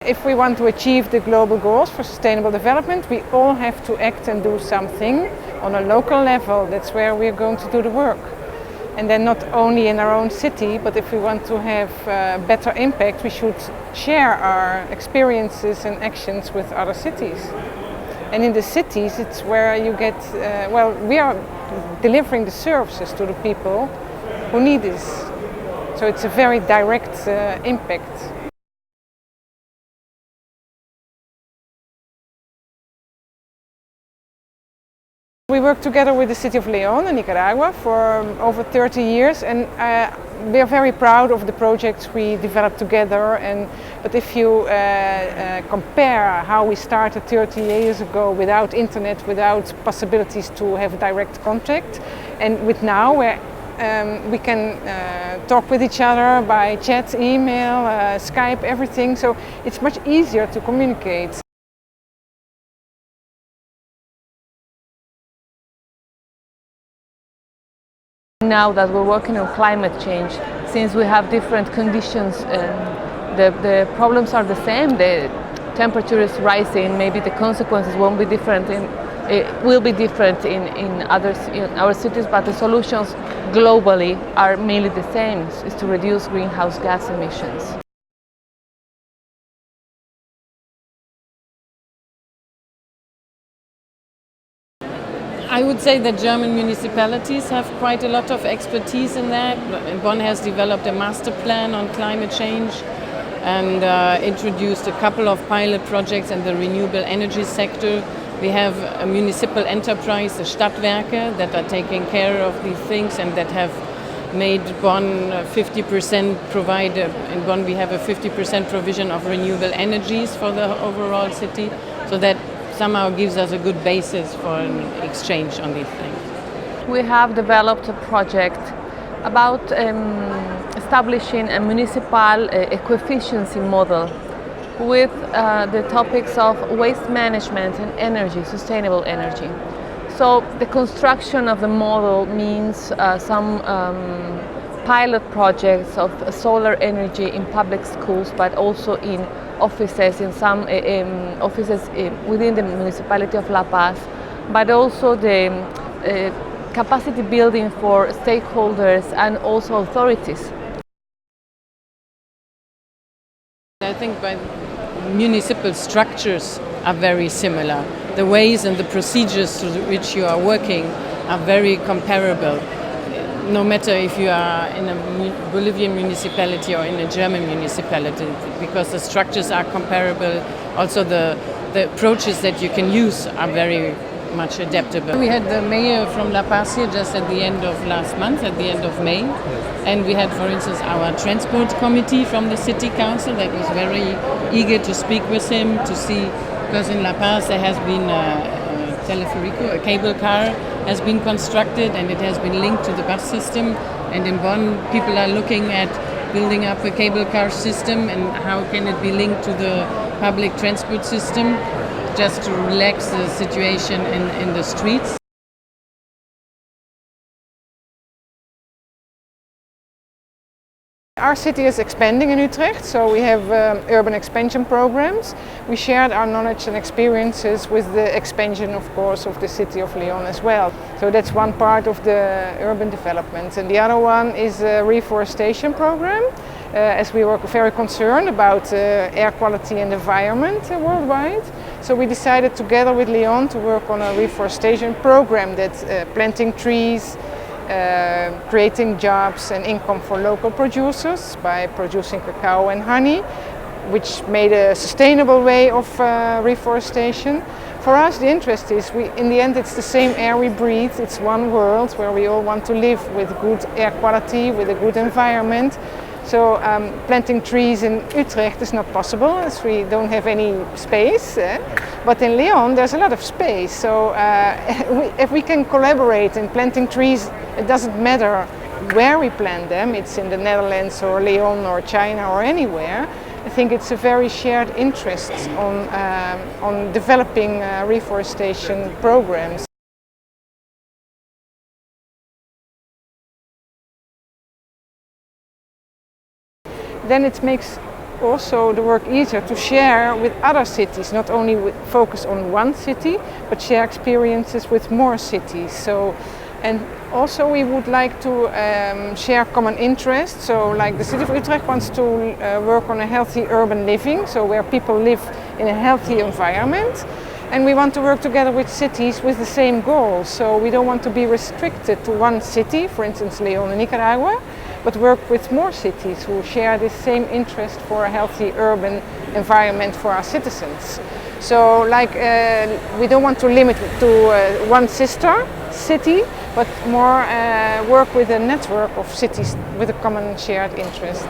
If we want to achieve the global goals for sustainable development, we all have to act and do something on a local level. That's where we're going to do the work. And then not only in our own city, but if we want to have better impact, we should share our experiences and actions with other cities. And in the cities, it's where you get, we are delivering the services to the people who need this. So it's a very direct impact. We work together with the city of León in Nicaragua for over 30 years, and we are very proud of the projects we developed together. But if you compare how we started 30 years ago without internet, without possibilities to have direct contact, and with now where we can talk with each other by chat, email, Skype, everything, so it's much easier to communicate. Now that we're working on climate change, since we have different conditions, the problems are the same. The temperature is rising. Maybe the consequences won't be different. It will be different in our cities, but the solutions globally are mainly the same: is to reduce greenhouse gas emissions. I would say that German municipalities have quite a lot of expertise in that. Bonn has developed a master plan on climate change and introduced a couple of pilot projects in the renewable energy sector. We have a municipal enterprise, the Stadtwerke, that are taking care of these things and that have made Bonn 50% in Bonn we have a 50% provision of renewable energies for the overall city, so that somehow gives us a good basis for an exchange on these things. We have developed a project about establishing a municipal eco-efficiency model with the topics of waste management and energy, sustainable energy. So the construction of the model means some pilot projects of solar energy in public schools, but also in offices, in some offices within the municipality of La Paz, but also the capacity building for stakeholders and also authorities. I think municipal structures are very similar. The ways and the procedures through which you are working are very comparable, no matter if you are in a Bolivian municipality or in a German municipality, because the structures are comparable. Also the approaches that you can use are very much adaptable. We had the mayor from La Paz here just at the end of last month, at the end of May, and we had, for instance, our transport committee from the city council that was very eager to speak with him, to see, because in La Paz there has been a cable car has been constructed and it has been linked to the bus system, and in Bonn people are looking at building up a cable car system and how can it be linked to the public transport system, just to relax the situation in the streets. Our city is expanding in Utrecht, so we have urban expansion programs. We shared our knowledge and experiences with the expansion, of course, of the city of León as well. So that's one part of the urban development. And the other one is a reforestation program, as we were very concerned about air quality and environment worldwide. So we decided together with León to work on a reforestation program that's planting trees, creating jobs and income for local producers by producing cacao and honey, which made a sustainable way of reforestation. For us, the interest is, in the end, it's the same air we breathe. It's one world where we all want to live with good air quality, with a good environment. So planting trees in Utrecht is not possible as we don't have any space. But in León there's a lot of space. So if we can collaborate in planting trees, it doesn't matter where we plant them. It's in the Netherlands or León or China or anywhere. I think it's a very shared interest on developing reforestation programs. Then it makes also the work easier to share with other cities, not only focus on one city, but share experiences with more cities. So, and also we would like to share common interests. So like the city of Utrecht wants to work on a healthy urban living, so where people live in a healthy environment. And we want to work together with cities with the same goals. So we don't want to be restricted to one city, for instance León in Nicaragua, but work with more cities who share this same interest for a healthy urban environment for our citizens. So like we don't want to limit it to one sister city, but more work with a network of cities with a common shared interest.